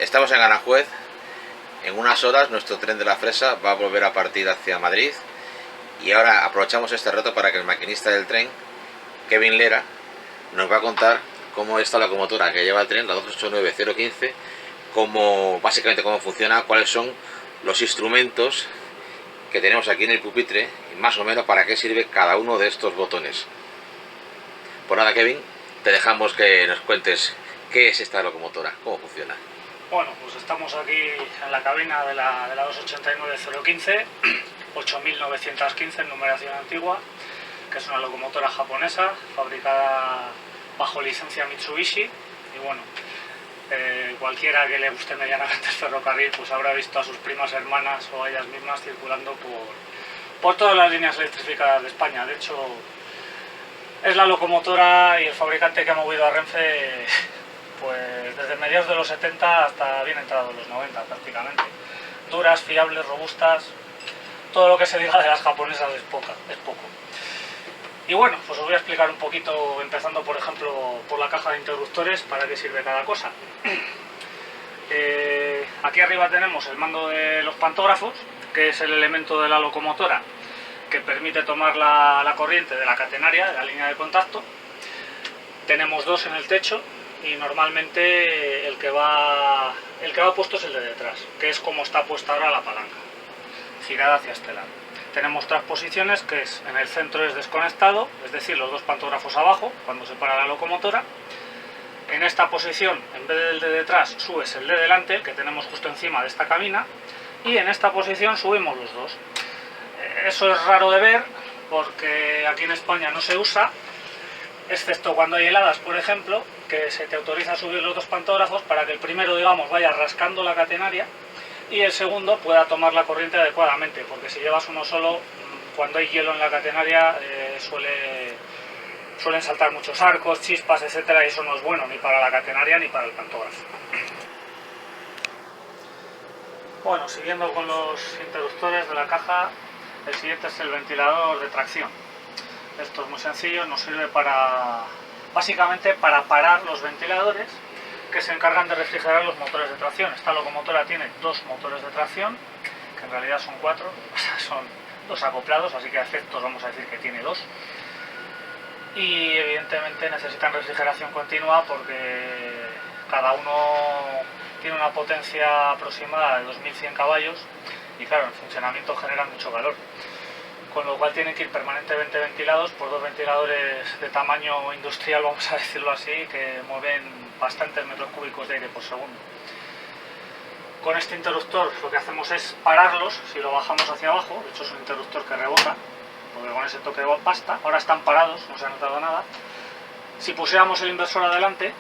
Estamos en Aranjuez. En unas horas nuestro tren de la Fresa va a volver a partir hacia Madrid y ahora aprovechamos este reto para que el maquinista del tren, Kevin Lera, nos va a contar cómo está la locomotora que lleva el tren, la 289015, básicamente cómo funciona, cuáles son los instrumentos que tenemos aquí en el pupitre y más o menos para qué sirve cada uno de estos botones. Pues nada, Kevin, te dejamos que nos cuentes qué es esta locomotora, cómo funciona. Bueno, pues estamos aquí en la cabina de la 289015, 8915 en numeración antigua, que es una locomotora japonesa fabricada bajo licencia Mitsubishi. Y bueno, cualquiera que le guste medianamente el ferrocarril pues habrá visto a sus primas hermanas o a ellas mismas circulando por todas las líneas electrificadas de España. De hecho, es la locomotora y el fabricante que ha movido a Renfe pues desde mediados de los 70 hasta bien entrados los 90 prácticamente. Duras, fiables, robustas, todo lo que se diga de las japonesas es poco. Y bueno, pues os voy a explicar un poquito, empezando por ejemplo por la caja de interruptores, para qué sirve cada cosa. Aquí arriba tenemos el mando de los pantógrafos, que es el elemento de la locomotora que permite tomar la corriente de la catenaria, de la línea de contacto. Tenemos dos en el techo y normalmente el que va puesto es el de detrás, que es como está puesta ahora la palanca, girada hacia este lado. Tenemos tres posiciones, que es en el centro es desconectado, es decir, los dos pantógrafos abajo, cuando se para la locomotora. En esta posición, en vez del de detrás, subes el de delante, el que tenemos justo encima de esta cabina, y en esta posición subimos los dos. Eso es raro de ver, porque aquí en España no se usa, excepto cuando hay heladas, por ejemplo, que se te autoriza a subir los dos pantógrafos para que el primero, digamos, vaya rascando la catenaria y el segundo pueda tomar la corriente adecuadamente, porque si llevas uno solo, cuando hay hielo en la catenaria suelen saltar muchos arcos, chispas, etcétera, y eso no es bueno ni para la catenaria ni para el pantógrafo. Bueno, siguiendo con los interruptores de la caja, el siguiente es el ventilador de tracción. Esto es muy sencillo, nos sirve básicamente para parar los ventiladores que se encargan de refrigerar los motores de tracción. Esta locomotora tiene dos motores de tracción, que en realidad son cuatro, son dos acoplados, así que a efectos vamos a decir que tiene dos. Y evidentemente necesitan refrigeración continua porque cada uno tiene una potencia aproximada de 2100 caballos y claro, en funcionamiento generan mucho calor, con lo cual tienen que ir permanentemente ventilados por dos ventiladores de tamaño industrial, vamos a decirlo así, que mueven bastantes metros cúbicos de aire por segundo. Con este interruptor lo que hacemos es pararlos si lo bajamos hacia abajo. De hecho es un interruptor que rebota, porque con ese toque basta. Ahora están parados, no se ha notado nada. Si pusiéramos el inversor adelante,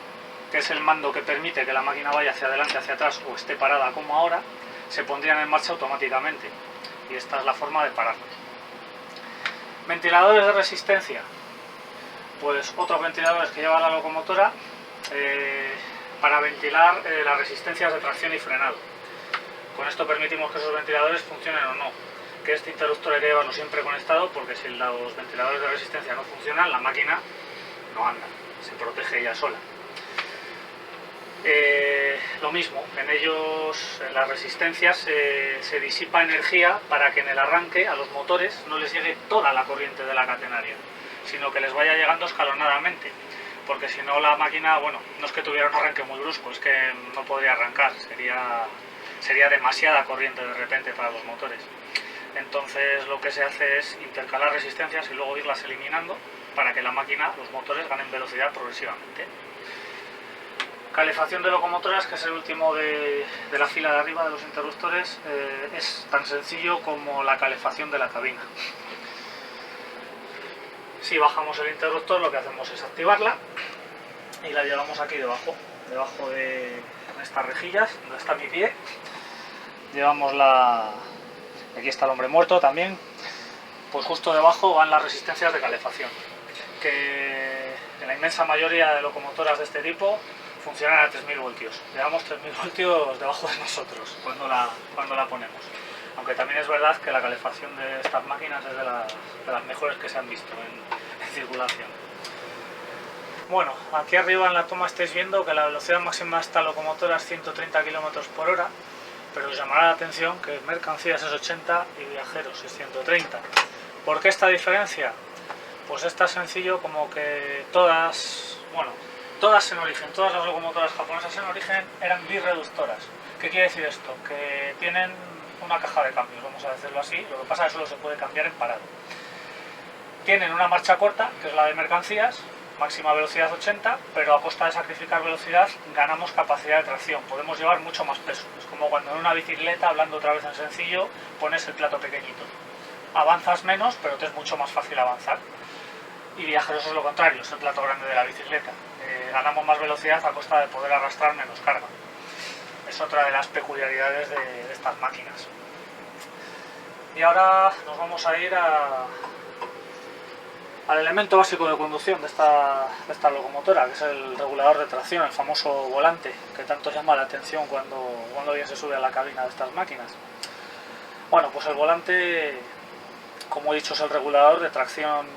que es el mando que permite que la máquina vaya hacia adelante, hacia atrás o esté parada como ahora, se pondrían en marcha automáticamente, y esta es la forma de pararlos. Ventiladores de resistencia, pues otros ventiladores que lleva la locomotora para ventilar las resistencias de tracción y frenado. Con esto permitimos que esos ventiladores funcionen o no, que este interruptor hay que llevarlo siempre conectado, porque si los ventiladores de resistencia no funcionan, la máquina no anda, se protege ella sola. Lo mismo, en ellos, en las resistencias, se disipa energía para que en el arranque a los motores no les llegue toda la corriente de la catenaria, sino que les vaya llegando escalonadamente, porque si no la máquina, bueno, no es que tuviera un arranque muy brusco, es que no podría arrancar, sería demasiada corriente de repente para los motores. Entonces lo que se hace es intercalar resistencias y luego irlas eliminando para que la máquina, los motores, ganen velocidad progresivamente. Calefacción de locomotoras, que es el último de la fila de arriba de los interruptores, es tan sencillo como la calefacción de la cabina. Si bajamos el interruptor, lo que hacemos es activarla y la llevamos aquí debajo de estas rejillas, donde está mi pie. Llevamos aquí está el hombre muerto también, pues justo debajo van las resistencias de calefacción, que en la inmensa mayoría de locomotoras de este tipo funcionan a 3000 voltios. Llevamos 3000 voltios debajo de nosotros cuando la ponemos. Aunque también es verdad que la calefacción de estas máquinas es de las mejores que se han visto en circulación. Bueno, aquí arriba en la toma estáis viendo que la velocidad máxima de esta locomotora es 130 km por hora, pero os llamará la atención que mercancías es 80 y viajeros es 130. ¿Por qué esta diferencia? Pues es tan sencillo como que todas en origen, todas las locomotoras japonesas en origen eran birreductoras. ¿Qué quiere decir esto? Que tienen una caja de cambios, vamos a decirlo así, lo que pasa es que solo se puede cambiar en parado. Tienen una marcha corta, que es la de mercancías, máxima velocidad 80, pero a costa de sacrificar velocidad ganamos capacidad de tracción, podemos llevar mucho más peso. Es como cuando en una bicicleta, hablando otra vez en sencillo, pones el plato pequeñito. Avanzas menos, pero te es mucho más fácil avanzar. Y viajeros es lo contrario, es el plato grande de la bicicleta. Ganamos más velocidad a costa de poder arrastrar menos carga. Es otra de las peculiaridades de estas máquinas. Y ahora nos vamos a ir al elemento básico de conducción de esta locomotora, que es el regulador de tracción, el famoso volante, que tanto llama la atención cuando alguien se sube a la cabina de estas máquinas. Bueno, pues el volante, como he dicho, es el regulador de tracción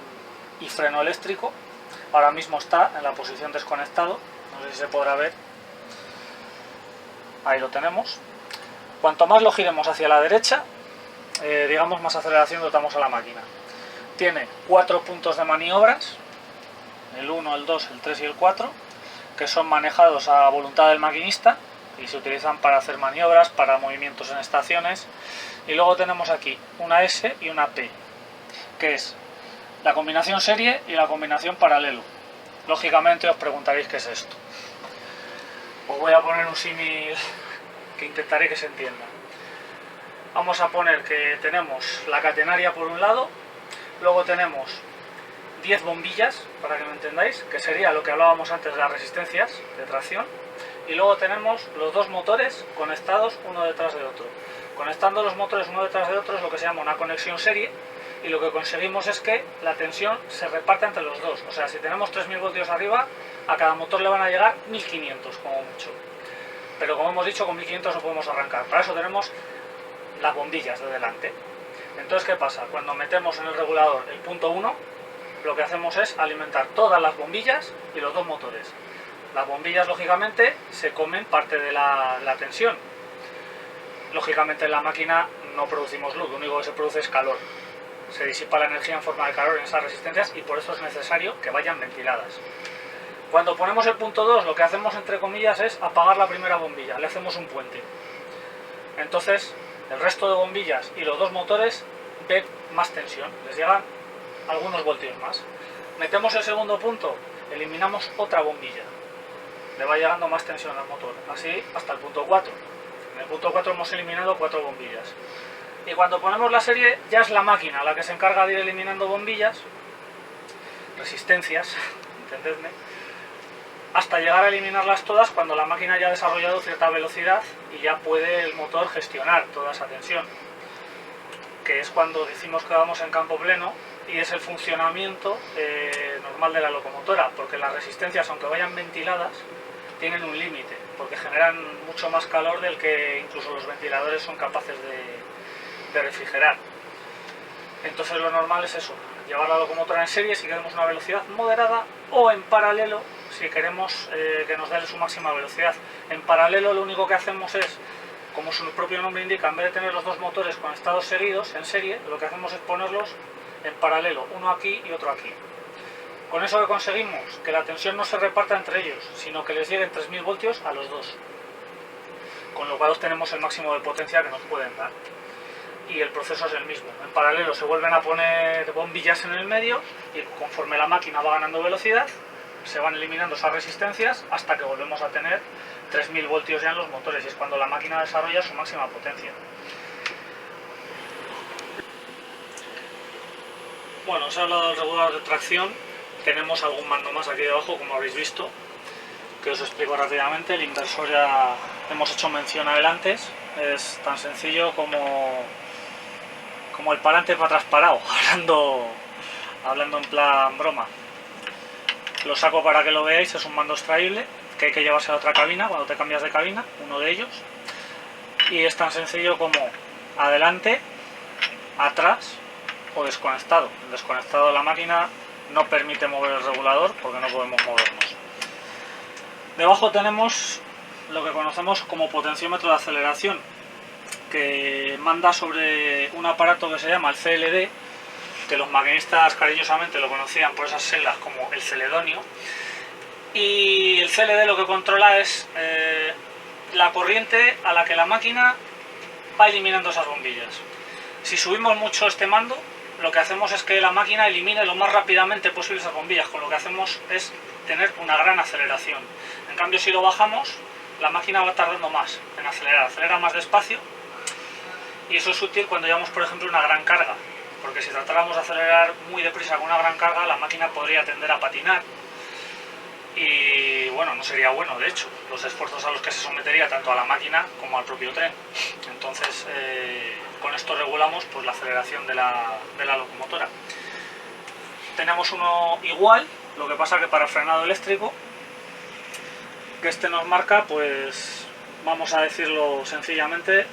y freno eléctrico. Ahora mismo está en la posición desconectado, no sé si se podrá ver. Ahí lo tenemos. Cuanto más lo giremos hacia la derecha, digamos, más aceleración dotamos a la máquina. Tiene 4 puntos de maniobras, el 1, el 2, el 3 y el 4, que son manejados a voluntad del maquinista y se utilizan para hacer maniobras, para movimientos en estaciones. Y luego tenemos aquí una S y una P, que es la combinación serie y la combinación paralelo. Lógicamente os preguntaréis qué es esto. Os voy a poner un símil que intentaré que se entienda. Vamos a poner que tenemos la catenaria por un lado, luego tenemos 10 bombillas, para que me entendáis, que sería lo que hablábamos antes de las resistencias de tracción, y luego tenemos los dos motores conectados uno detrás de otro. Conectando los motores uno detrás de otro es lo que se llama una conexión serie, y lo que conseguimos es que la tensión se reparte entre los dos. O sea, si tenemos 3000 voltios arriba, a cada motor le van a llegar 1500 como mucho. Pero como hemos dicho, con 1500 no podemos arrancar. Para eso tenemos las bombillas de delante. Entonces, ¿qué pasa? Cuando metemos en el regulador el punto 1, lo que hacemos es alimentar todas las bombillas y los dos motores. Las bombillas, lógicamente, se comen parte de la tensión. Lógicamente en la máquina no producimos luz, lo único que se produce es calor. Se disipa la energía en forma de calor en esas resistencias y por eso es necesario que vayan ventiladas. Cuando ponemos el punto 2, lo que hacemos, entre comillas, es apagar la primera bombilla, le hacemos un puente. Entonces, el resto de bombillas y los dos motores ven más tensión, les llegan algunos voltios más. Metemos el segundo punto, eliminamos otra bombilla, le va llegando más tensión al motor, así hasta el punto 4. En el punto 4 hemos eliminado 4 bombillas. Y cuando ponemos la serie, ya es la máquina la que se encarga de ir eliminando bombillas, resistencias, entendedme, hasta llegar a eliminarlas todas cuando la máquina ya ha desarrollado cierta velocidad y ya puede el motor gestionar toda esa tensión, que es cuando decimos que vamos en campo pleno y es el funcionamiento normal de la locomotora, porque las resistencias, aunque vayan ventiladas, tienen un límite, porque generan mucho más calor del que incluso los ventiladores son capaces de refrigerar. Entonces lo normal es eso, llevar la locomotora en serie si queremos una velocidad moderada, o en paralelo si queremos que nos dé su máxima velocidad. En paralelo lo único que hacemos es, como su propio nombre indica, en vez de tener los dos motores conectados seguidos en serie, lo que hacemos es ponerlos en paralelo, uno aquí y otro aquí. Con eso que conseguimos que la tensión no se reparta entre ellos, sino que les lleguen 3000 voltios a los dos, con lo cual obtenemos el máximo de potencia que nos pueden dar. Y el proceso es el mismo. En paralelo se vuelven a poner bombillas en el medio y conforme la máquina va ganando velocidad se van eliminando esas resistencias hasta que volvemos a tener 3000 voltios ya en los motores, y es cuando la máquina desarrolla su máxima potencia. Bueno, os he hablado del regulador de tracción. Tenemos algún mando más aquí debajo, como habréis visto, que os explico rápidamente. El inversor ya hemos hecho mención adelante, es tan sencillo como el para adelante para atrás parado, hablando en plan broma. Lo saco para que lo veáis, es un mando extraíble que hay que llevarse a otra cabina cuando te cambias de cabina, uno de ellos, y es tan sencillo como adelante, atrás o desconectado. El desconectado de la máquina no permite mover el regulador porque no podemos movernos. Debajo tenemos lo que conocemos como potenciómetro de aceleración, que manda sobre un aparato que se llama el CLD, que los maquinistas cariñosamente lo conocían por esas siglas como el celedonio. Y el CLD lo que controla es la corriente a la que la máquina va eliminando esas bombillas. Si subimos mucho este mando, lo que hacemos es que la máquina elimine lo más rápidamente posible esas bombillas, con lo que hacemos es tener una gran aceleración. En cambio, si lo bajamos, la máquina va tardando más en acelerar, acelera más despacio, y eso es útil cuando llevamos, por ejemplo, una gran carga, porque si tratáramos de acelerar muy deprisa con una gran carga, la máquina podría tender a patinar, y bueno, no sería bueno, de hecho, los esfuerzos a los que se sometería tanto a la máquina como al propio tren. Entonces, con esto regulamos pues la aceleración de la locomotora. Tenemos uno igual, lo que pasa que para frenado eléctrico, que este nos marca, pues vamos a decirlo sencillamente,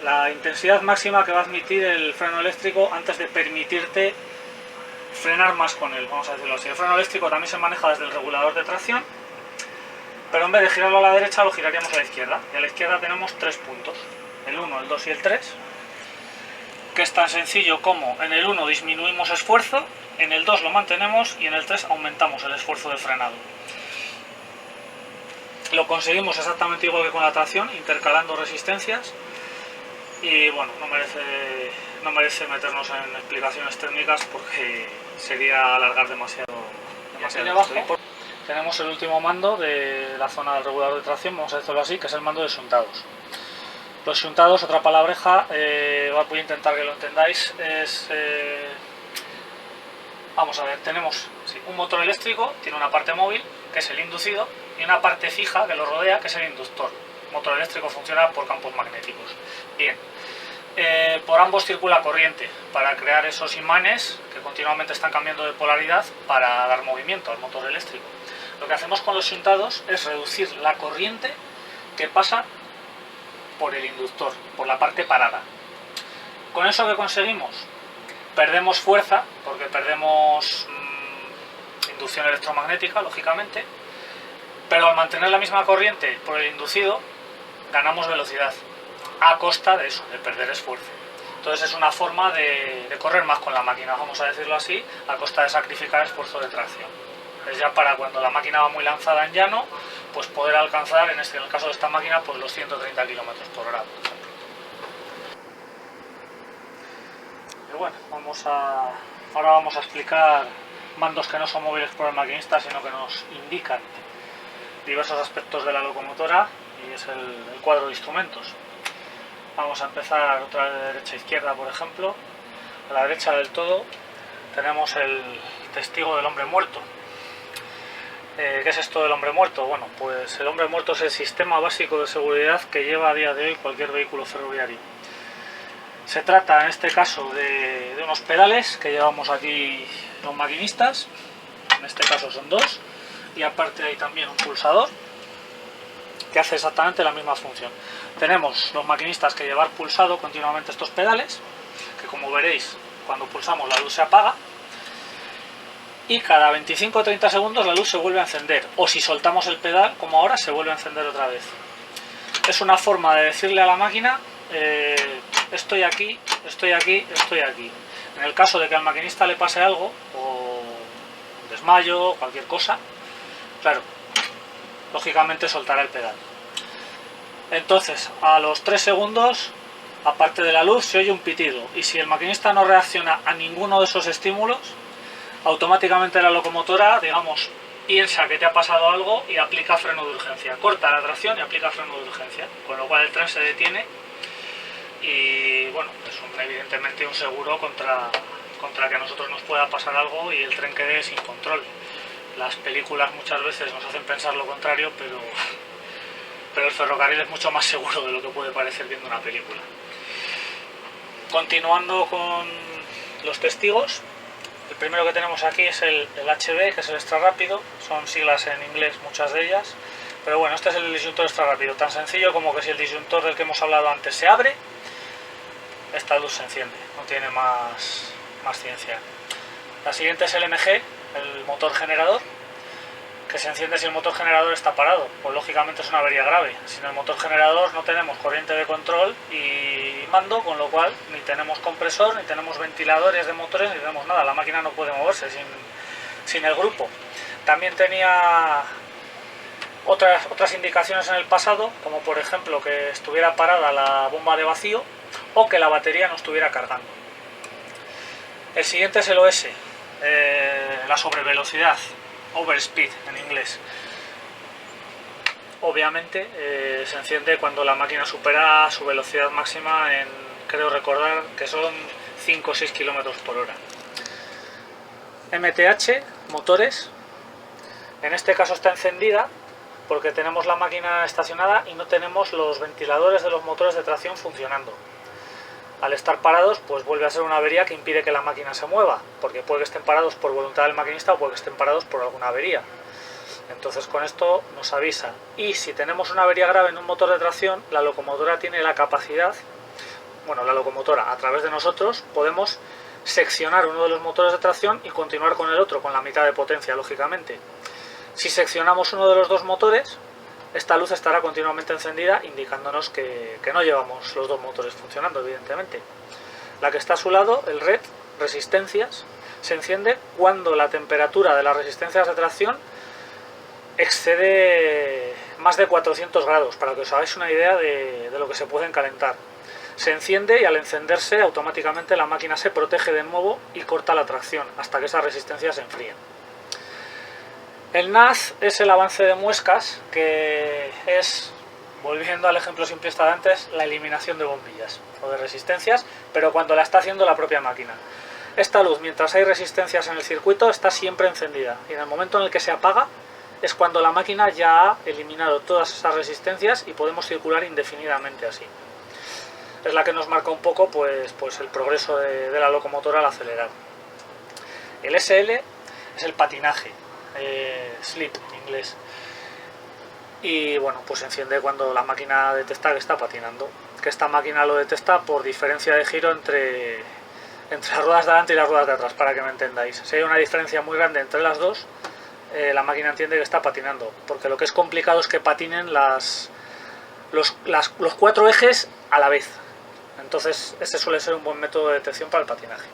la intensidad máxima que va a admitir el freno eléctrico antes de permitirte frenar más con él, vamos a decirlo así. El freno eléctrico también se maneja desde el regulador de tracción, pero en vez de girarlo a la derecha lo giraríamos a la izquierda, y a la izquierda tenemos 3 puntos, el 1, el 2 y el 3, que es tan sencillo como en el 1 disminuimos esfuerzo, en el 2 lo mantenemos y en el 3 aumentamos el esfuerzo de frenado. Lo conseguimos exactamente igual que con la tracción, intercalando resistencias, y bueno, no merece meternos en explicaciones técnicas porque sería alargar demasiado. Abajo tenemos el último mando de la zona del regulador de tracción, vamos a decirlo así, que es el mando de shuntados. Los shuntados, otra palabreja, voy a intentar que lo entendáis, es... vamos a ver, tenemos un motor eléctrico, tiene una parte móvil, que es el inducido, y una parte fija que lo rodea, que es el inductor. El motor eléctrico funciona por campos magnéticos. Bien, por ambos circula corriente para crear esos imanes que continuamente están cambiando de polaridad para dar movimiento al motor eléctrico. Lo que hacemos con los shuntados es reducir la corriente que pasa por el inductor, por la parte parada. ¿Con eso qué conseguimos? Perdemos fuerza, porque perdemos inducción electromagnética, lógicamente, pero al mantener la misma corriente por el inducido, ganamos velocidad, a costa de eso, de perder esfuerzo. Entonces es una forma de correr más con la máquina, vamos a decirlo así, a costa de sacrificar esfuerzo de tracción. Es ya para cuando la máquina va muy lanzada en llano, pues poder alcanzar, en el caso de esta máquina, pues los 130 km/h, por ejemplo. Y bueno, ahora vamos a explicar mandos que no son móviles por el maquinista, sino que nos indican diversos aspectos de la locomotora, y es el cuadro de instrumentos. Vamos a empezar otra vez de derecha a izquierda, por ejemplo. A la derecha del todo tenemos el testigo del hombre muerto. ¿Qué es esto del hombre muerto? Bueno, pues el hombre muerto es el sistema básico de seguridad que lleva a día de hoy cualquier vehículo ferroviario. Se trata en este caso de unos pedales que llevamos aquí los maquinistas, en este caso son 2, y aparte hay también un pulsador que hace exactamente la misma función. Tenemos los maquinistas que llevar pulsado continuamente estos pedales, que como veréis, cuando pulsamos la luz se apaga, y cada 25 o 30 segundos la luz se vuelve a encender, o si soltamos el pedal, como ahora, se vuelve a encender otra vez. Es una forma de decirle a la máquina, estoy aquí, estoy aquí, estoy aquí. En el caso de que al maquinista le pase algo, o un desmayo, o cualquier cosa, claro, lógicamente soltará el pedal. Entonces, a los 3 segundos, aparte de la luz, se oye un pitido, y si el maquinista no reacciona a ninguno de esos estímulos, automáticamente la locomotora, digamos, piensa que te ha pasado algo y aplica freno de urgencia. Corta la tracción y aplica freno de urgencia, con lo cual el tren se detiene y, bueno, es evidentemente un seguro contra que a nosotros nos pueda pasar algo y el tren quede sin control. Las películas muchas veces nos hacen pensar lo contrario, pero el ferrocarril es mucho más seguro de lo que puede parecer viendo una película. Continuando con los testigos, el primero que tenemos aquí es el HV, que es el extra rápido, son siglas en inglés muchas de ellas, pero bueno, este es el disyuntor extra rápido, tan sencillo como que si el disyuntor del que hemos hablado antes se abre, esta luz se enciende, no tiene más ciencia. La siguiente es el MG, el motor generador, que se enciende si el motor generador está parado, pues lógicamente es una avería grave. Sin el motor generador no tenemos corriente de control y mando, con lo cual ni tenemos compresor, ni tenemos ventiladores de motores, ni tenemos nada. La máquina no puede moverse sin el grupo. También tenía otras indicaciones en el pasado, como por ejemplo que estuviera parada la bomba de vacío o que la batería no estuviera cargando. El siguiente es el OS, la sobrevelocidad, overspeed en inglés. Obviamente se enciende cuando la máquina supera su velocidad máxima en, creo recordar que son 5 o 6 km por hora. MTH, motores. En este caso está encendida porque tenemos la máquina estacionada y no tenemos los ventiladores de los motores de tracción funcionando. Al estar parados, pues vuelve a ser una avería que impide que la máquina se mueva, porque puede que estén parados por voluntad del maquinista o puede que estén parados por alguna avería. Entonces con esto nos avisa. Y si tenemos una avería grave en un motor de tracción, la locomotora tiene la capacidad, bueno, la locomotora, a través de nosotros, podemos seccionar uno de los motores de tracción y continuar con el otro, con la mitad de potencia, lógicamente. Si seccionamos uno de los dos motores, esta luz estará continuamente encendida, indicándonos que no llevamos los dos motores funcionando, evidentemente. La que está a su lado, el red, resistencias, se enciende cuando la temperatura de las resistencias de tracción excede más de 400 grados, para que os hagáis una idea de lo que se pueden calentar. Se enciende y al encenderse automáticamente la máquina se protege de nuevo y corta la tracción hasta que esas resistencias se enfríen. El NAZ es el avance de muescas, que es, volviendo al ejemplo simplista de antes, la eliminación de bombillas o de resistencias, pero cuando la está haciendo la propia máquina. Esta luz, mientras hay resistencias en el circuito, está siempre encendida, y en el momento en el que se apaga es cuando la máquina ya ha eliminado todas esas resistencias y podemos circular indefinidamente así. Es la que nos marca un poco pues el progreso de la locomotora al acelerar. El SL es el patinaje, slip en inglés, y bueno, pues se enciende cuando la máquina detecta que está patinando, que esta máquina lo detecta por diferencia de giro entre las ruedas de adelante y las ruedas de atrás, para que me entendáis. Si hay una diferencia muy grande entre las dos, la máquina entiende que está patinando, porque lo que es complicado es que patinen los 4 ejes a la vez. Entonces ese suele ser un buen método de detección para el patinaje.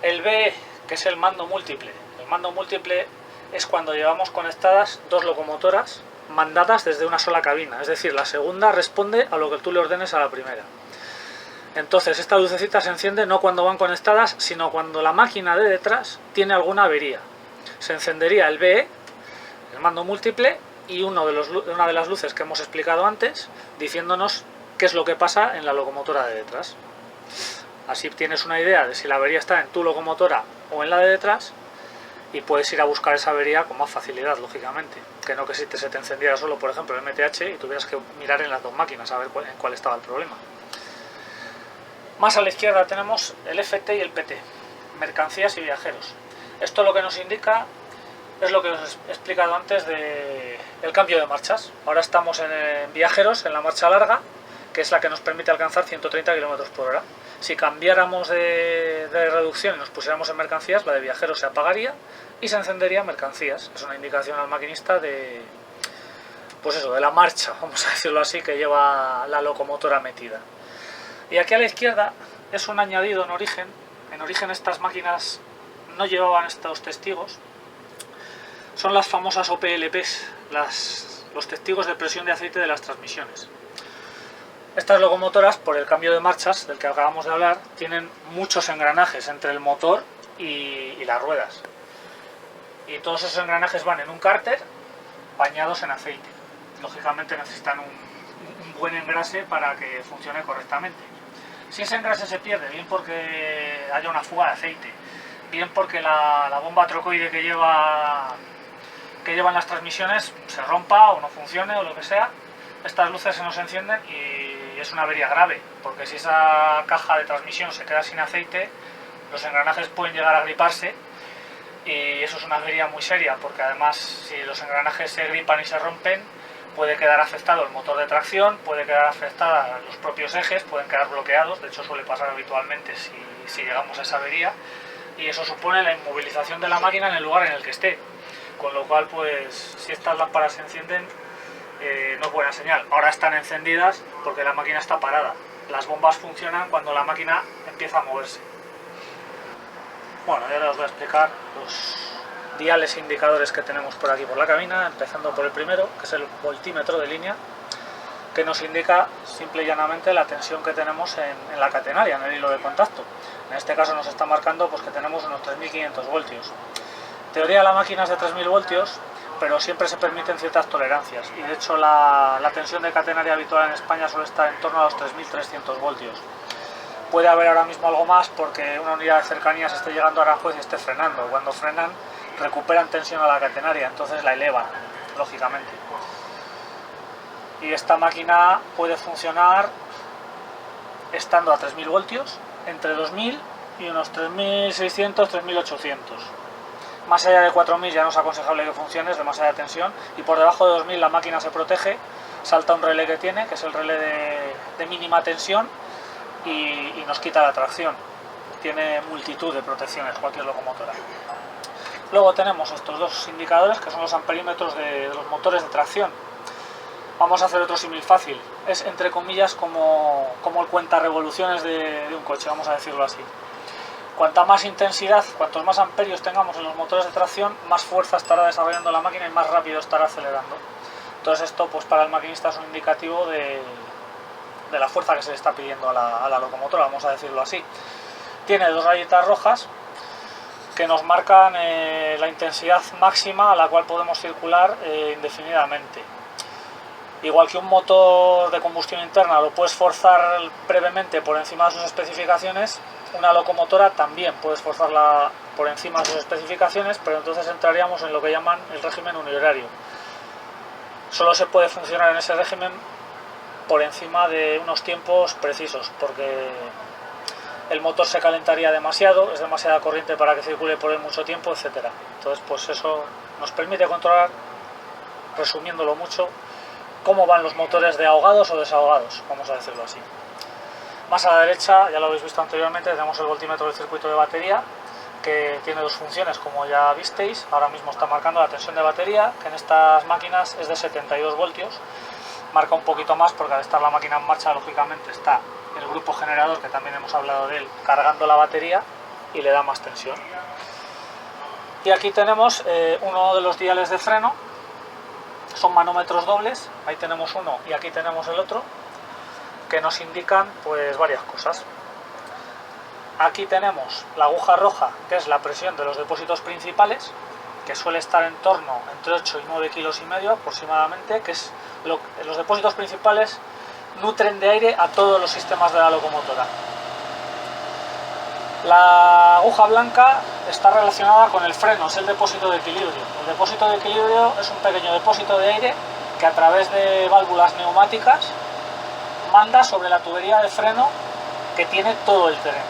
El B, que es el mando múltiple. El mando múltiple es cuando llevamos conectadas dos locomotoras mandadas desde una sola cabina, es decir, la segunda responde a lo que tú le ordenes a la primera. Entonces esta lucecita se enciende no cuando van conectadas, sino cuando la máquina de detrás tiene alguna avería. Se encendería el BE, el mando múltiple, y una de las luces que hemos explicado antes, diciéndonos qué es lo que pasa en la locomotora de detrás. Así tienes una idea de si la avería está en tu locomotora o en la de detrás, y puedes ir a buscar esa avería con más facilidad, lógicamente. Que no que si se te encendiera solo, por ejemplo, el MTH y tuvieras que mirar en las dos máquinas a ver en cuál estaba el problema. Más a la izquierda tenemos el FT y el PT, mercancías y viajeros. Esto lo que nos indica es lo que os he explicado antes del cambio de marchas. Ahora estamos en viajeros, en la marcha larga, que es la que nos permite alcanzar 130 km por hora. Si cambiáramos de reducción y nos pusiéramos en mercancías, la de viajeros se apagaría y se encendería mercancías. Es una indicación al maquinista de la marcha, vamos a decirlo así, que lleva la locomotora metida. Y aquí a la izquierda es un añadido en origen. En origen estas máquinas no llevaban estos testigos. Son las famosas OPLPs, los testigos de presión de aceite de las transmisiones. Estas locomotoras, por el cambio de marchas del que acabamos de hablar, tienen muchos engranajes entre el motor y las ruedas. Y todos esos engranajes van en un cárter bañados en aceite. Lógicamente necesitan un buen engrase para que funcione correctamente. Si ese engrase se pierde, bien porque haya una fuga de aceite, bien porque la bomba trocoide que llevan las transmisiones se rompa o no funcione o lo que sea, estas luces se nos encienden y es una avería grave, porque si esa caja de transmisión se queda sin aceite, los engranajes pueden llegar a griparse y eso es una avería muy seria, porque además si los engranajes se gripan y se rompen, puede quedar afectado el motor de tracción, puede quedar afectada los propios ejes, pueden quedar bloqueados, de hecho suele pasar habitualmente si llegamos a esa avería, y eso supone la inmovilización de la máquina en el lugar en el que esté. con lo cual pues si estas lámparas se encienden no es buena señal. Ahora están encendidas porque la máquina está parada. Las bombas funcionan cuando la máquina empieza a moverse. Bueno, y ahora os voy a explicar los diales e indicadores que tenemos por aquí por la cabina, empezando por el primero, que es el voltímetro de línea, que nos indica simple y llanamente la tensión que tenemos en la catenaria, en el hilo de contacto. En este caso nos está marcando pues, que tenemos unos 3500 voltios. En teoría la máquina es de 3000 voltios, pero siempre se permiten ciertas tolerancias, y de hecho la tensión de catenaria habitual en España suele estar en torno a los 3300 voltios. Puede haber ahora mismo algo más porque una unidad de cercanías esté llegando a Aranjuez y esté frenando. Cuando frenan recuperan tensión a la catenaria, entonces la elevan, lógicamente. Y esta máquina puede funcionar estando a 3000 voltios, entre 2000 y unos 3600, 3800. Más allá de 4000 ya no es aconsejable que funcione, es demasiada tensión, y por debajo de 2000 la máquina se protege, salta un relé que tiene, que es el relé de mínima tensión, y nos quita la tracción. Tiene multitud de protecciones cualquier locomotora. Luego tenemos estos dos indicadores que son los amperímetros de los motores de tracción. Vamos a hacer otro símil fácil. Es entre comillas como el cuenta revoluciones de un coche, vamos a decirlo así. Cuanta más intensidad, cuantos más amperios tengamos en los motores de tracción, más fuerza estará desarrollando la máquina y más rápido estará acelerando. Entonces esto pues para el maquinista es un indicativo de la fuerza que se le está pidiendo a la locomotora, vamos a decirlo así. Tiene dos rayitas rojas que nos marcan la intensidad máxima a la cual podemos circular indefinidamente. Igual que un motor de combustión interna lo puedes forzar brevemente por encima de sus especificaciones, una locomotora también puedes forzarla por encima de sus especificaciones, pero entonces entraríamos en lo que llaman el régimen unihorario. Solo se puede funcionar en ese régimen por encima de unos tiempos precisos, porque el motor se calentaría demasiado, es demasiada corriente para que circule por él mucho tiempo, etc. Entonces pues eso nos permite controlar, resumiéndolo mucho, cómo van los motores de ahogados o desahogados, vamos a decirlo así. Más a la derecha, ya lo habéis visto anteriormente, tenemos el voltímetro del circuito de batería, que tiene dos funciones, como ya visteis. Ahora mismo está marcando la tensión de batería, que en estas máquinas es de 72 voltios. Marca un poquito más porque al estar la máquina en marcha, lógicamente está el grupo generador, que también hemos hablado de él, cargando la batería y le da más tensión. Y aquí tenemos uno de los diales de freno. Son manómetros dobles, ahí tenemos uno y aquí tenemos el otro, que nos indican pues varias cosas. Aquí tenemos la aguja roja, que es la presión de los depósitos principales, que suele estar en torno entre 8 y 9 kilos y medio aproximadamente, que es los depósitos principales nutren de aire a todos los sistemas de la locomotora. La aguja blanca está relacionada con el freno, es el depósito de equilibrio. El depósito de equilibrio es un pequeño depósito de aire que a través de válvulas neumáticas manda sobre la tubería de freno que tiene todo el tren.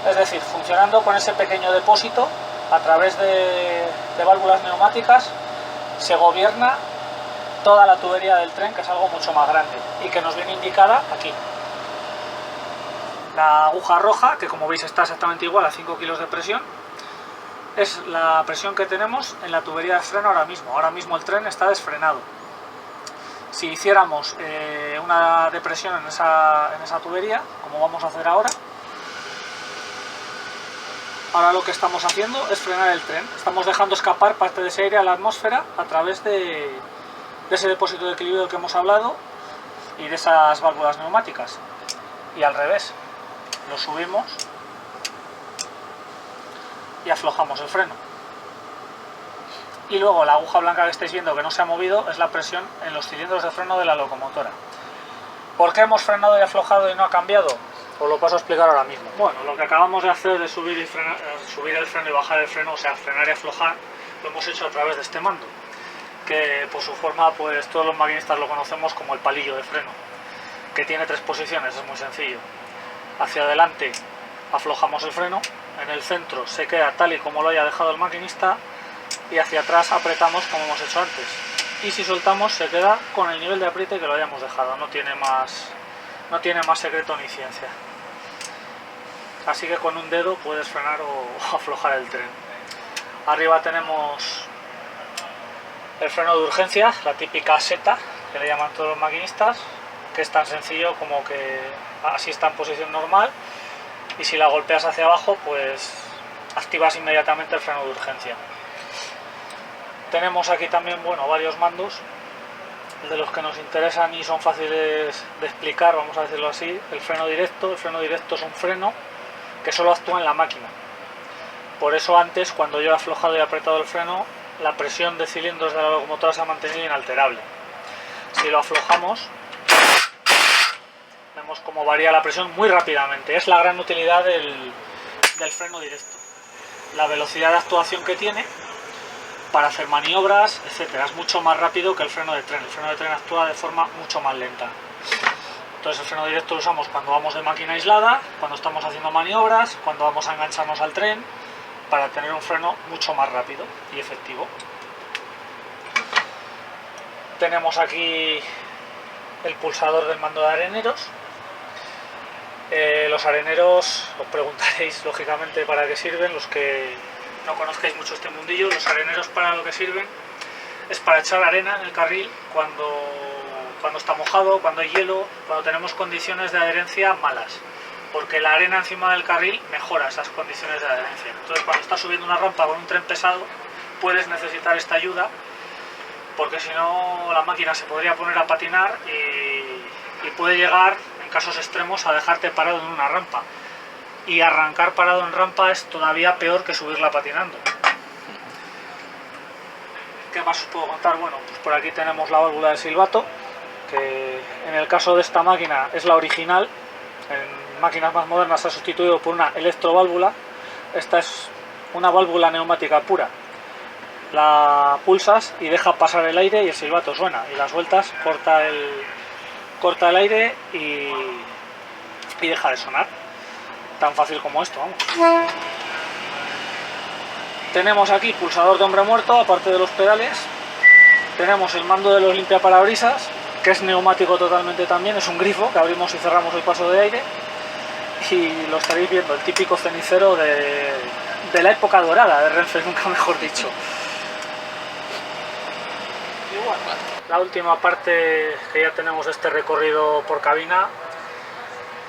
Es decir, funcionando con ese pequeño depósito a través de válvulas neumáticas se gobierna toda la tubería del tren, que es algo mucho más grande y que nos viene indicada aquí. La aguja roja, que como veis está exactamente igual a 5 kilos de presión, es la presión que tenemos en la tubería de freno ahora mismo. Ahora mismo el tren está desfrenado. Si hiciéramos una depresión en esa tubería, como vamos a hacer ahora lo que estamos haciendo es frenar el tren. Estamos dejando escapar parte de ese aire a la atmósfera a través de ese depósito de equilibrio del que hemos hablado y de esas válvulas neumáticas. Y al revés, lo subimos y aflojamos el freno. Y luego la aguja blanca que estáis viendo que no se ha movido es la presión en los cilindros de freno de la locomotora. ¿Por qué hemos frenado y aflojado y no ha cambiado? Os lo paso a explicar ahora mismo. Bueno, lo que acabamos de hacer de subir el freno y bajar el freno, o sea, frenar y aflojar, lo hemos hecho a través de este mando, que por su forma pues todos los maquinistas lo conocemos como el palillo de freno, que tiene tres posiciones, es muy sencillo. Hacia adelante aflojamos el freno, en el centro se queda tal y como lo haya dejado el maquinista y hacia atrás apretamos como hemos hecho antes. Y si soltamos se queda con el nivel de apriete que lo hayamos dejado, no tiene más secreto ni ciencia. Así que con un dedo puedes frenar o aflojar el tren. Arriba tenemos el freno de urgencia, la típica seta que le llaman todos los maquinistas, que es tan sencillo como que así está en posición normal y si la golpeas hacia abajo pues activas inmediatamente el freno de urgencia. Tenemos aquí también, bueno, varios mandos de los que nos interesan y son fáciles de explicar, vamos a decirlo así. El freno directo es un freno que solo actúa en la máquina. Por eso antes, cuando yo he aflojado y apretado el freno, la presión de cilindros de la locomotora se ha mantenido inalterable. Si lo aflojamos, vemos cómo varía la presión muy rápidamente. Es la gran utilidad del freno directo. La velocidad de actuación que tiene para hacer maniobras, etcétera. Es mucho más rápido que el freno de tren. El freno de tren actúa de forma mucho más lenta. Entonces el freno directo lo usamos cuando vamos de máquina aislada, cuando estamos haciendo maniobras, cuando vamos a engancharnos al tren, para tener un freno mucho más rápido y efectivo. Tenemos aquí el pulsador del mando de areneros. Los areneros, os preguntaréis lógicamente para qué sirven, los que no conozcáis mucho este mundillo. Los areneros para lo que sirven es para echar arena en el carril cuando está mojado, cuando hay hielo, cuando tenemos condiciones de adherencia malas, porque la arena encima del carril mejora esas condiciones de adherencia. Entonces cuando estás subiendo una rampa con un tren pesado puedes necesitar esta ayuda, porque si no la máquina se podría poner a patinar y puede llegar en casos extremos a dejarte parado en una rampa, y arrancar parado en rampa es todavía peor que subirla patinando. ¿Qué más os puedo contar? Bueno, pues por aquí tenemos la válvula de silbato, que en el caso de esta máquina es la original. En máquinas más modernas se ha sustituido por una electroválvula. Esta es una válvula neumática pura. La pulsas y deja pasar el aire y el silbato suena, y las vueltas corta el aire y deja de sonar. Tan fácil como esto, vamos. Tenemos aquí pulsador de hombre muerto, aparte de los pedales. Tenemos el mando de los limpiaparabrisas, que es neumático totalmente también, es un grifo que abrimos y cerramos el paso de aire. Y lo estaréis viendo, el típico cenicero de la época dorada de Renfe, nunca mejor dicho. Y bueno, la última parte que ya tenemos de este recorrido por cabina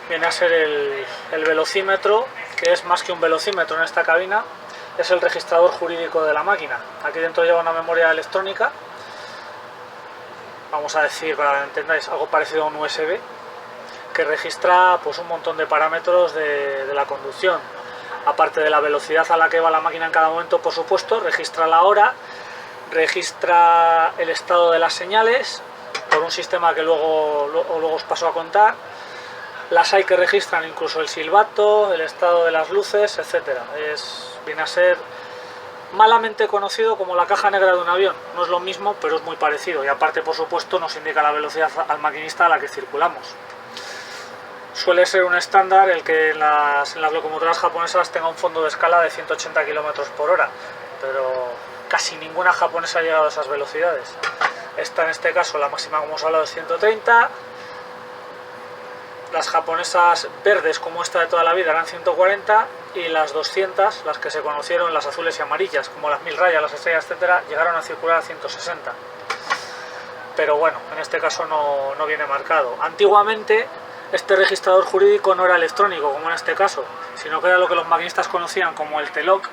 viene a ser el velocímetro, que es más que un velocímetro en esta cabina, es el registrador jurídico de la máquina. Aquí dentro lleva una memoria electrónica, vamos a decir, para que entendáis, algo parecido a un USB, que registra pues un montón de parámetros de la conducción, aparte de la velocidad a la que va la máquina en cada momento, por supuesto. Registra la hora, registra el estado de las señales por un sistema que luego os paso a contar. Las hay que registran incluso el silbato, el estado de las luces, etcétera. Viene a ser malamente conocido como la caja negra de un avión. No es lo mismo, pero es muy parecido, y aparte, por supuesto, nos indica la velocidad al maquinista a la que circulamos. Suele ser un estándar el que en las locomotoras japonesas tenga un fondo de escala de 180 km por hora, pero casi ninguna japonesa ha llegado a esas velocidades. Esta, en este caso, la máxima, como hemos hablado, es 130. Las japonesas verdes, como esta de toda la vida, eran 140, y las 200, las que se conocieron, las azules y amarillas, como las 1000 rayas, las estrellas, etcétera, llegaron a circular a 160. Pero bueno, en este caso no viene marcado. Antiguamente, este registrador jurídico no era electrónico, como en este caso, sino que era lo que los maquinistas conocían como el T-Log,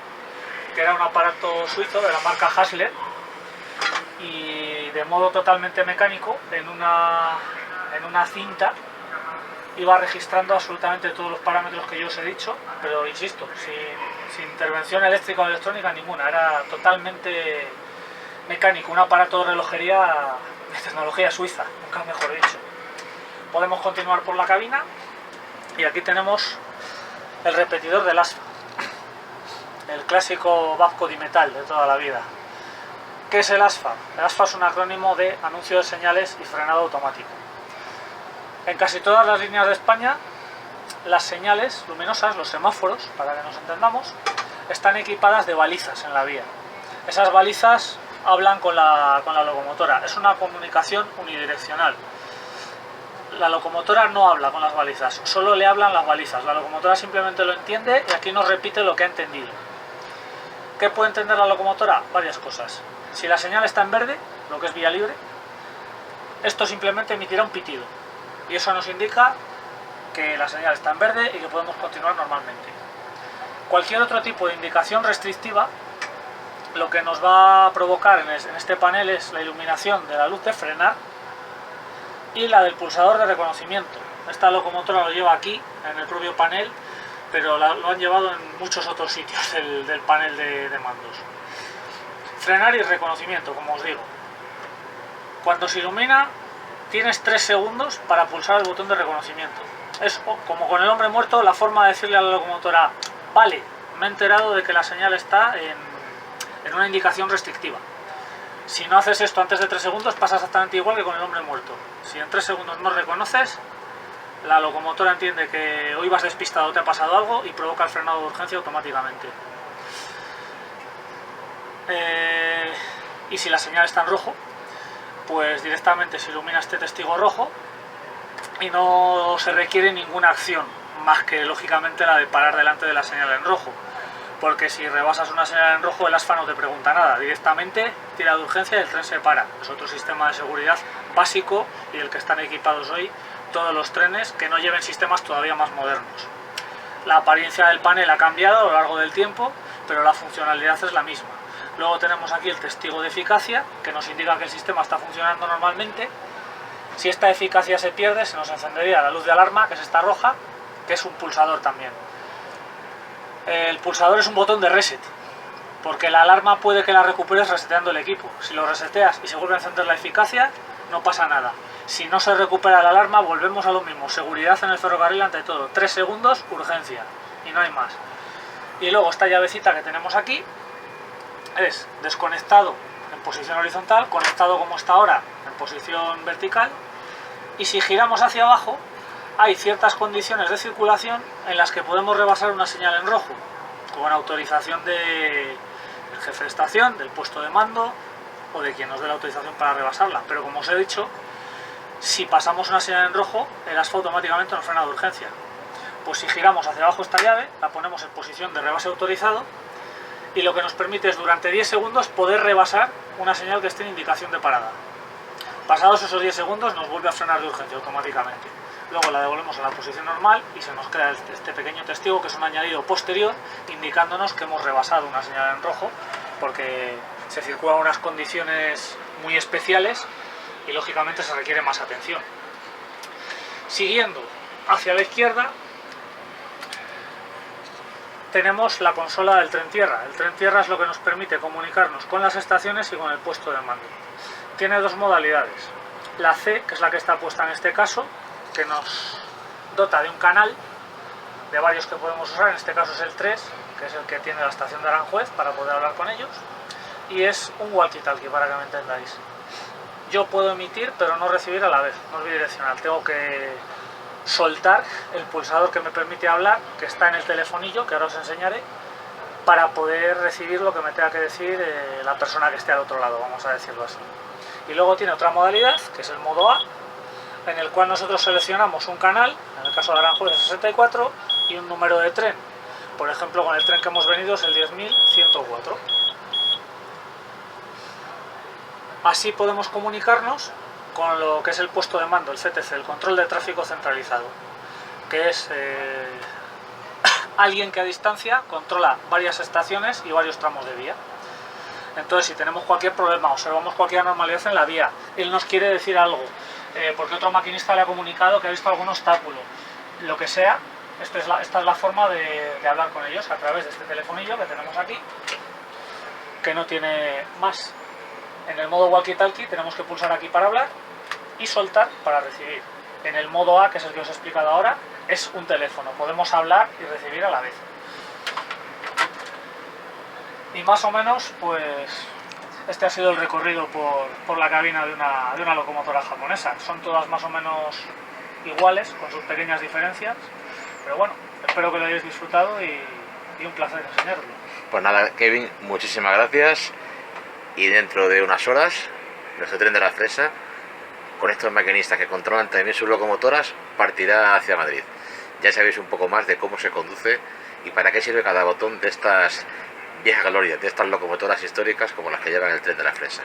que era un aparato suizo de la marca Hasler, y de modo totalmente mecánico, en una cinta, iba registrando absolutamente todos los parámetros que yo os he dicho, pero insisto, sin intervención eléctrica o electrónica ninguna, era totalmente mecánico, un aparato de relojería de tecnología suiza, nunca mejor dicho. Podemos continuar por la cabina y aquí tenemos el repetidor del ASFA, el clásico Babco Dimetal de toda la vida. ¿Qué es el ASFA? El ASFA es un acrónimo de anuncio de señales y frenado automático. En casi todas las líneas de España, las señales luminosas, los semáforos, para que nos entendamos, están equipadas de balizas en la vía. Esas balizas hablan con la locomotora, es una comunicación unidireccional. La locomotora no habla con las balizas, solo le hablan las balizas. La locomotora simplemente lo entiende y aquí nos repite lo que ha entendido. ¿Qué puede entender la locomotora? Varias cosas. Si la señal está en verde, lo que es vía libre, esto simplemente emitirá un pitido y eso nos indica que la señal está en verde y que podemos continuar normalmente. Cualquier otro tipo de indicación restrictiva lo que nos va a provocar en este panel es la iluminación de la luz de frenar y la del pulsador de reconocimiento. Esta locomotora lo lleva aquí en el propio panel, pero lo han llevado en muchos otros sitios del panel de mandos. Frenar y reconocimiento, como os digo. Cuando se ilumina tienes 3 segundos para pulsar el botón de reconocimiento. Es como con el hombre muerto, la forma de decirle a la locomotora: vale, me he enterado de que la señal está en una indicación restrictiva. Si no haces esto antes de 3 segundos pasa exactamente igual que con el hombre muerto. Si en 3 segundos no reconoces, la locomotora entiende que o ibas despistado o te ha pasado algo y provoca el frenado de urgencia automáticamente. Y si la señal está en rojo, pues directamente se ilumina este testigo rojo y no se requiere ninguna acción más que lógicamente la de parar delante de la señal en rojo, porque si rebasas una señal en rojo el ASFA no te pregunta nada, directamente tira de urgencia y el tren se para. Es otro sistema de seguridad básico y del que están equipados hoy todos los trenes que no lleven sistemas todavía más modernos. La apariencia del panel ha cambiado a lo largo del tiempo, pero la funcionalidad es la misma. Luego tenemos aquí el testigo de eficacia, que nos indica que el sistema está funcionando normalmente. Si esta eficacia se pierde, se nos encendería la luz de alarma, que es esta roja, que es un pulsador también. El pulsador es un botón de reset, porque la alarma puede que la recuperes reseteando el equipo. Si lo reseteas y se vuelve a encender la eficacia, no pasa nada. Si no se recupera la alarma, volvemos a lo mismo. Seguridad en el ferrocarril ante todo. 3 segundos, urgencia. Y no hay más. Y luego esta llavecita que tenemos aquí es desconectado en posición horizontal, conectado como está ahora en posición vertical. Y si giramos hacia abajo, hay ciertas condiciones de circulación en las que podemos rebasar una señal en rojo, con autorización del jefe de estación, del puesto de mando o de quien nos dé la autorización para rebasarla. Pero como os he dicho, si pasamos una señal en rojo, el ASFA automáticamente nos frena de urgencia. Pues si giramos hacia abajo esta llave, la ponemos en posición de rebase autorizado y lo que nos permite es durante 10 segundos poder rebasar una señal que esté en indicación de parada. Pasados esos 10 segundos nos vuelve a frenar de urgencia automáticamente. Luego la devolvemos a la posición normal y se nos crea este pequeño testigo que es un añadido posterior indicándonos que hemos rebasado una señal en rojo, porque se circulan unas condiciones muy especiales y lógicamente se requiere más atención. Siguiendo hacia la izquierda tenemos la consola del tren tierra. El tren tierra es lo que nos permite comunicarnos con las estaciones y con el puesto de mando. Tiene 2 modalidades. La C, que es la que está puesta en este caso, que nos dota de un canal de varios que podemos usar, en este caso es el 3, que es el que tiene la estación de Aranjuez para poder hablar con ellos, y es un walkie-talkie para que me entendáis. Yo puedo emitir pero no recibir a la vez, no es bidireccional, tengo que soltar el pulsador que me permite hablar, que está en el telefonillo, que ahora os enseñaré, para poder recibir lo que me tenga que decir la persona que esté al otro lado, vamos a decirlo así. Y luego tiene otra modalidad, que es el modo A, en el cual nosotros seleccionamos un canal, en el caso de Aranjuez 64, y un número de tren. Por ejemplo, con el tren que hemos venido es el 10.104. Así podemos comunicarnos con lo que es el puesto de mando, el CTC, el control de tráfico centralizado, que es alguien que a distancia controla varias estaciones y varios tramos de vía. Entonces, si tenemos cualquier problema, observamos cualquier anormalidad en la vía, él nos quiere decir algo, porque otro maquinista le ha comunicado que ha visto algún obstáculo, lo que sea, esta es la forma de hablar con ellos, a través de este telefonillo que tenemos aquí, que no tiene más. En el modo walkie-talkie tenemos que pulsar aquí para hablar y soltar para recibir. En el modo A, que es el que os he explicado ahora, es un teléfono, podemos hablar y recibir a la vez. Y más o menos, pues, este ha sido el recorrido por la cabina de una locomotora japonesa. Son todas más o menos iguales, con sus pequeñas diferencias, pero bueno, espero que lo hayáis disfrutado y un placer enseñarlo. Pues nada, Kevin, muchísimas gracias, y dentro de unas horas, nuestro tren de la fresa, con estos maquinistas que controlan también sus locomotoras, partirá hacia Madrid. Ya sabéis un poco más de cómo se conduce y para qué sirve cada botón de estas vieja gloria de estas locomotoras históricas como las que llevan el tren de la fresa.